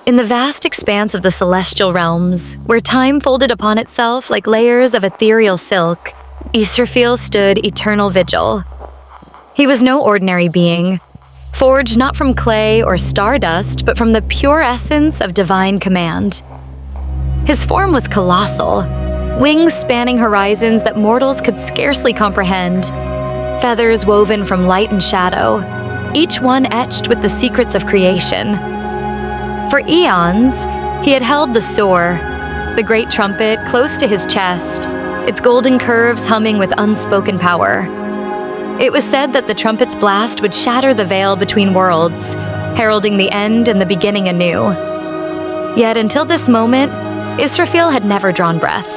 In the vast expanse of the celestial realms, where time folded upon itself like layers of ethereal silk, Israfil stood eternal vigil. He was no ordinary being, forged not from clay or stardust, but from the pure essence of divine command. His form was colossal, wings spanning horizons that mortals could scarcely comprehend, feathers woven from light and shadow, each one etched with the secrets of creation. For eons, he had held the Sur, the great trumpet, close to his chest, its golden curves humming with unspoken power. It was said that the trumpet's blast would shatter the veil between worlds, heralding the end and the beginning anew. Yet until this moment, Israfil had never drawn breath.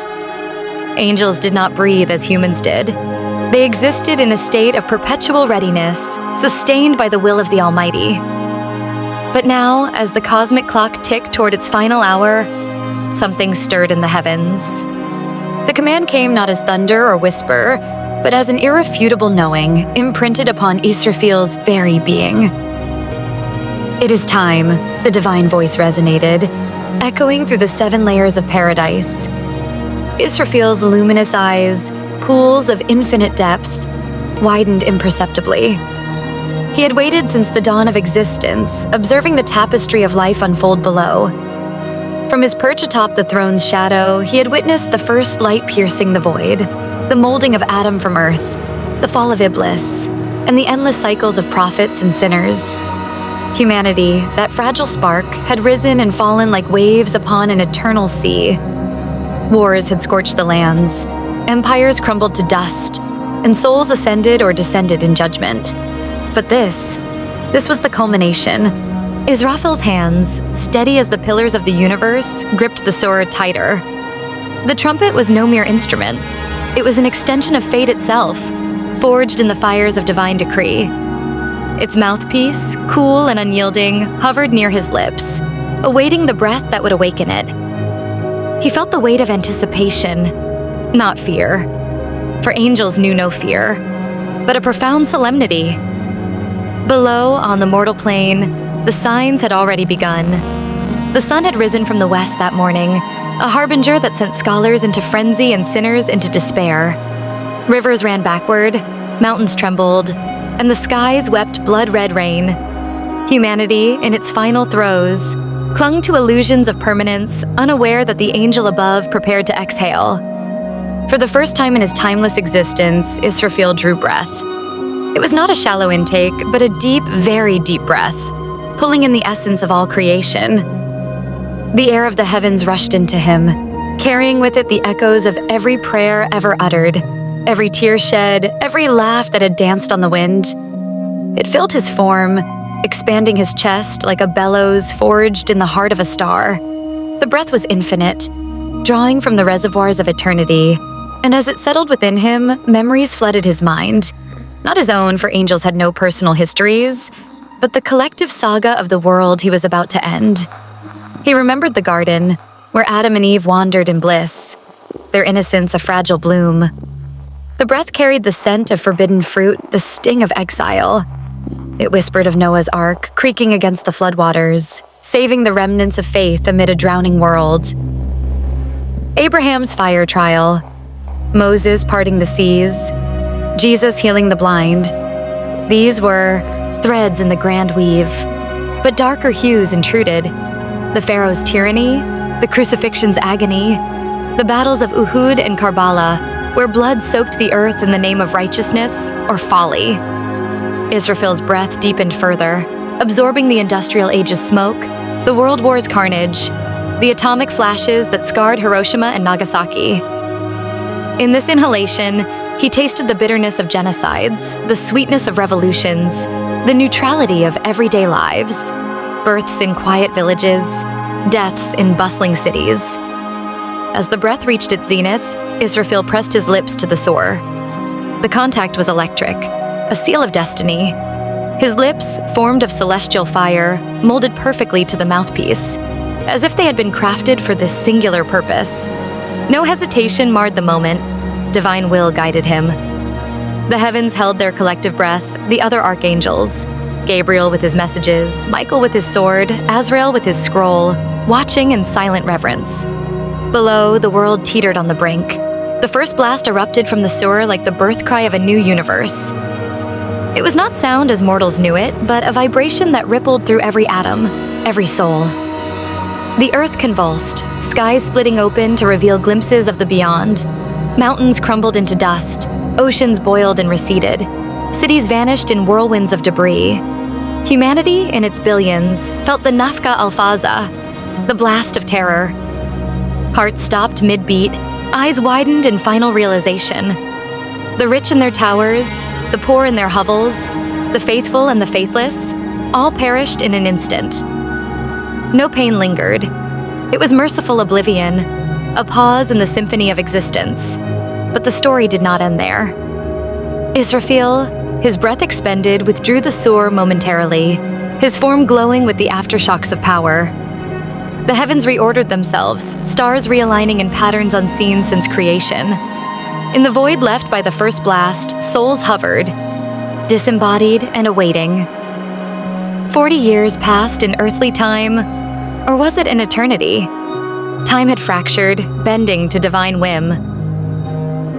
Angels did not breathe as humans did. They existed in a state of perpetual readiness, sustained by the will of the Almighty. But now, as the cosmic clock ticked toward its final hour, something stirred in the heavens. The command came not as thunder or whisper, but as an irrefutable knowing imprinted upon Israfil's very being. "It is time," the divine voice resonated, echoing through the 7 layers of paradise. Israfil's luminous eyes, pools of infinite depth, widened imperceptibly. He had waited since the dawn of existence, observing the tapestry of life unfold below. From his perch atop the throne's shadow, he had witnessed the first light piercing the void, the molding of Adam from earth, the fall of Iblis, and the endless cycles of prophets and sinners. Humanity, that fragile spark, had risen and fallen like waves upon an eternal sea. Wars had scorched the lands, empires crumbled to dust, and souls ascended or descended in judgment. But this was the culmination. Israfil's hands, steady as the pillars of the universe, gripped the sword tighter. The trumpet was no mere instrument. It was an extension of fate itself, forged in the fires of divine decree. Its mouthpiece, cool and unyielding, hovered near his lips, awaiting the breath that would awaken it. He felt the weight of anticipation, not fear. For angels knew no fear, but a profound solemnity. Below, on the mortal plane, the signs had already begun. The sun had risen from the west that morning, a harbinger that sent scholars into frenzy and sinners into despair. Rivers ran backward, mountains trembled, and the skies wept blood-red rain. Humanity, in its final throes, clung to illusions of permanence, unaware that the angel above prepared to exhale. For the first time in his timeless existence, Israfil drew breath. It was not a shallow intake, but a deep, very deep breath, pulling in the essence of all creation. The air of the heavens rushed into him, carrying with it the echoes of every prayer ever uttered, every tear shed, every laugh that had danced on the wind. It filled his form, expanding his chest like a bellows forged in the heart of a star. The breath was infinite, drawing from the reservoirs of eternity, and as it settled within him, memories flooded his mind. Not his own, for angels had no personal histories, but the collective saga of the world he was about to end. He remembered the garden, where Adam and Eve wandered in bliss, their innocence a fragile bloom. The breath carried the scent of forbidden fruit, the sting of exile. It whispered of Noah's Ark, creaking against the floodwaters, saving the remnants of faith amid a drowning world. Abraham's fire trial, Moses parting the seas, Jesus healing the blind. These were threads in the grand weave, but darker hues intruded. The Pharaoh's tyranny, the crucifixion's agony, the battles of Uhud and Karbala, where blood soaked the earth in the name of righteousness or folly. Israfil's breath deepened further, absorbing the industrial age's smoke, the world war's carnage, the atomic flashes that scarred Hiroshima and Nagasaki. In this inhalation, he tasted the bitterness of genocides, the sweetness of revolutions, the neutrality of everyday lives, births in quiet villages, deaths in bustling cities. As the breath reached its zenith, Israfil pressed his lips to the sore. The contact was electric, a seal of destiny. His lips, formed of celestial fire, molded perfectly to the mouthpiece, as if they had been crafted for this singular purpose. No hesitation marred the moment. Divine will guided him. The heavens held their collective breath, the other archangels, Gabriel with his messages, Michael with his sword, Azrael with his scroll, watching in silent reverence. Below, the world teetered on the brink. The first blast erupted from the sewer like the birth cry of a new universe. It was not sound as mortals knew it, but a vibration that rippled through every atom, every soul. The earth convulsed, skies splitting open to reveal glimpses of the beyond. Mountains crumbled into dust, oceans boiled and receded. Cities vanished in whirlwinds of debris. Humanity, in its billions, felt the nafka al-faza, the blast of terror. Hearts stopped mid-beat, eyes widened in final realization. The rich in their towers, the poor in their hovels, the faithful and the faithless, all perished in an instant. No pain lingered. It was merciful oblivion, a pause in the symphony of existence. But the story did not end there. Israfil, his breath expended, withdrew the sewer momentarily, his form glowing with the aftershocks of power. The heavens reordered themselves, stars realigning in patterns unseen since creation. In the void left by the first blast, souls hovered, disembodied and awaiting. 40 years passed in earthly time, or was it an eternity? Time had fractured, bending to divine whim.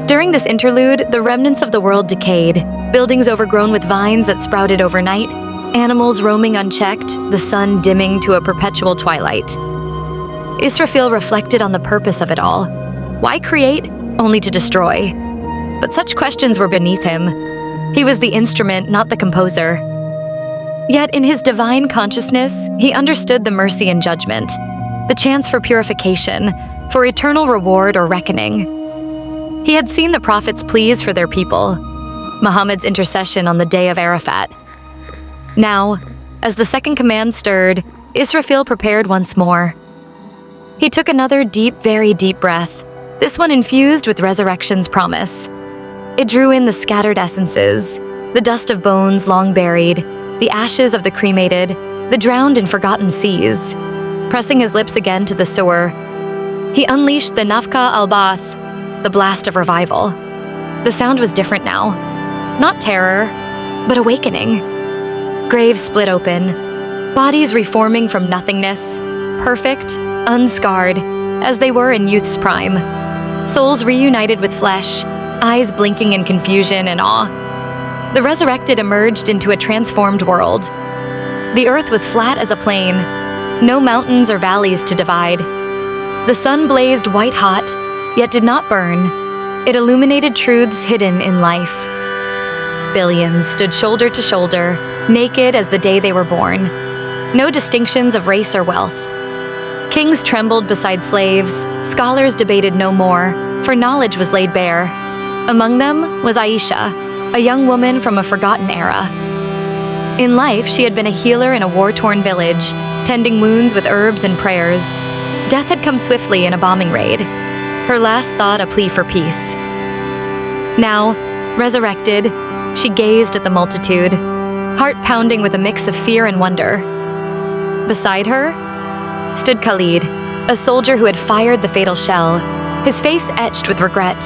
During this interlude, the remnants of the world decayed, buildings overgrown with vines that sprouted overnight, animals roaming unchecked, the sun dimming to a perpetual twilight. Israfil reflected on the purpose of it all. Why create, only to destroy? But such questions were beneath him. He was the instrument, not the composer. Yet in his divine consciousness, he understood the mercy and judgment, the chance for purification, for eternal reward or reckoning. He had seen the prophets' pleas for their people, Muhammad's intercession on the day of Arafat. Now, as the second command stirred, Israfil prepared once more. He took another deep, very deep breath, this one infused with resurrection's promise. It drew in the scattered essences, the dust of bones long buried, the ashes of the cremated, the drowned in forgotten seas. Pressing his lips again to the sewer, he unleashed the nafka al-ba'th, the blast of revival. The sound was different now. Not terror, but awakening. Graves split open, bodies reforming from nothingness, perfect, unscarred, as they were in youth's prime. Souls reunited with flesh, eyes blinking in confusion and awe. The resurrected emerged into a transformed world. The earth was flat as a plain, no mountains or valleys to divide. The sun blazed white-hot, yet did not burn. It illuminated truths hidden in life. Billions stood shoulder to shoulder, naked as the day they were born. No distinctions of race or wealth. Kings trembled beside slaves, scholars debated no more, for knowledge was laid bare. Among them was Aisha, a young woman from a forgotten era. In life, she had been a healer in a war-torn village, tending wounds with herbs and prayers. Death had come swiftly in a bombing raid, her last thought a plea for peace. Now, resurrected, she gazed at the multitude, heart pounding with a mix of fear and wonder. Beside her stood Khalid, a soldier who had fired the fatal shell, his face etched with regret.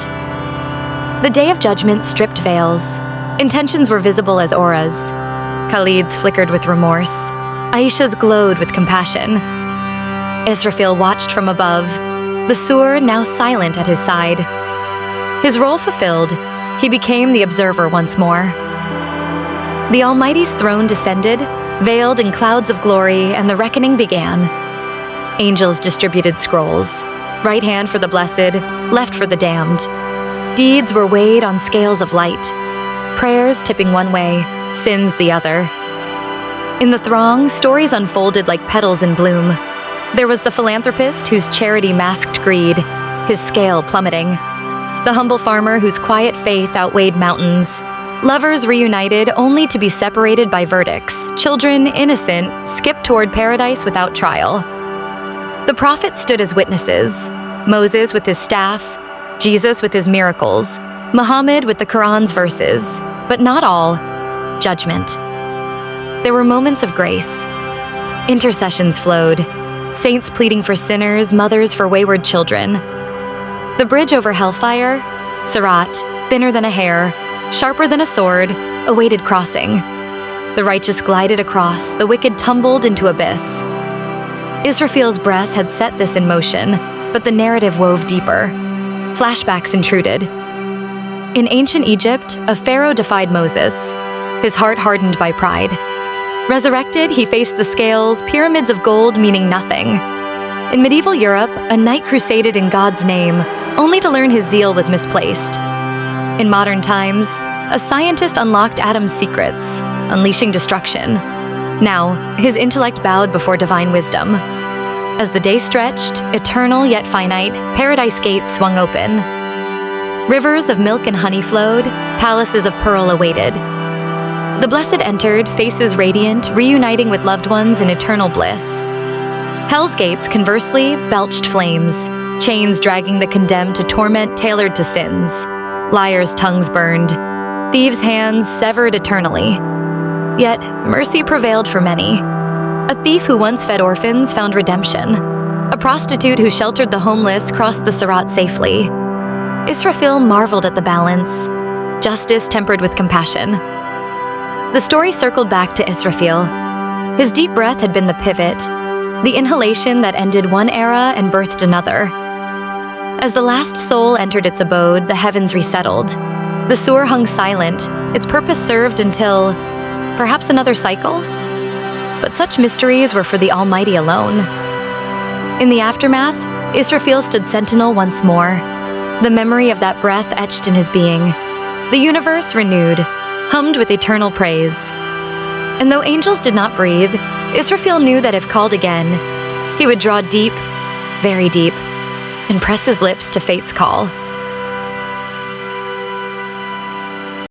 The day of judgment stripped veils. Intentions were visible as auras. Khalid's flickered with remorse. Aisha's glowed with compassion. Israfil watched from above, the sewer now silent at his side. His role fulfilled, he became the observer once more. The Almighty's throne descended, veiled in clouds of glory, and the reckoning began. Angels distributed scrolls, right hand for the blessed, left for the damned. Deeds were weighed on scales of light, prayers tipping one way, sins the other. In the throng, stories unfolded like petals in bloom. There was the philanthropist whose charity masked greed, his scale plummeting. The humble farmer whose quiet faith outweighed mountains. Lovers reunited only to be separated by verdicts. Children, innocent, skipped toward paradise without trial. The prophets stood as witnesses. Moses with his staff, Jesus with his miracles, Muhammad with the Quran's verses, but not all. Judgment. There were moments of grace. Intercessions flowed. Saints pleading for sinners, mothers for wayward children. The bridge over hellfire, Sirat, thinner than a hair, sharper than a sword, awaited crossing. The righteous glided across, the wicked tumbled into abyss. Israfil's breath had set this in motion, but the narrative wove deeper. Flashbacks intruded. In ancient Egypt, a pharaoh defied Moses, his heart hardened by pride. Resurrected, he faced the scales, pyramids of gold meaning nothing. In medieval Europe, a knight crusaded in God's name, only to learn his zeal was misplaced. In modern times, a scientist unlocked Adam's secrets, unleashing destruction. Now, his intellect bowed before divine wisdom. As the day stretched, eternal yet finite, paradise gates swung open. Rivers of milk and honey flowed, palaces of pearl awaited. The blessed entered, faces radiant, reuniting with loved ones in eternal bliss. Hell's gates, conversely, belched flames, chains dragging the condemned to torment tailored to sins. Liars' tongues burned, thieves' hands severed eternally. Yet, mercy prevailed for many. A thief who once fed orphans found redemption. A prostitute who sheltered the homeless crossed the Sirat safely. Israfil marveled at the balance, justice tempered with compassion. The story circled back to Israfil. His deep breath had been the pivot, the inhalation that ended one era and birthed another. As the last soul entered its abode, the heavens resettled. The sewer hung silent, its purpose served until perhaps another cycle? But such mysteries were for the Almighty alone. In the aftermath, Israfil stood sentinel once more, the memory of that breath etched in his being. The universe renewed, hummed with eternal praise. And though angels did not breathe, Israfil knew that if called again, he would draw deep, very deep, and press his lips to fate's call.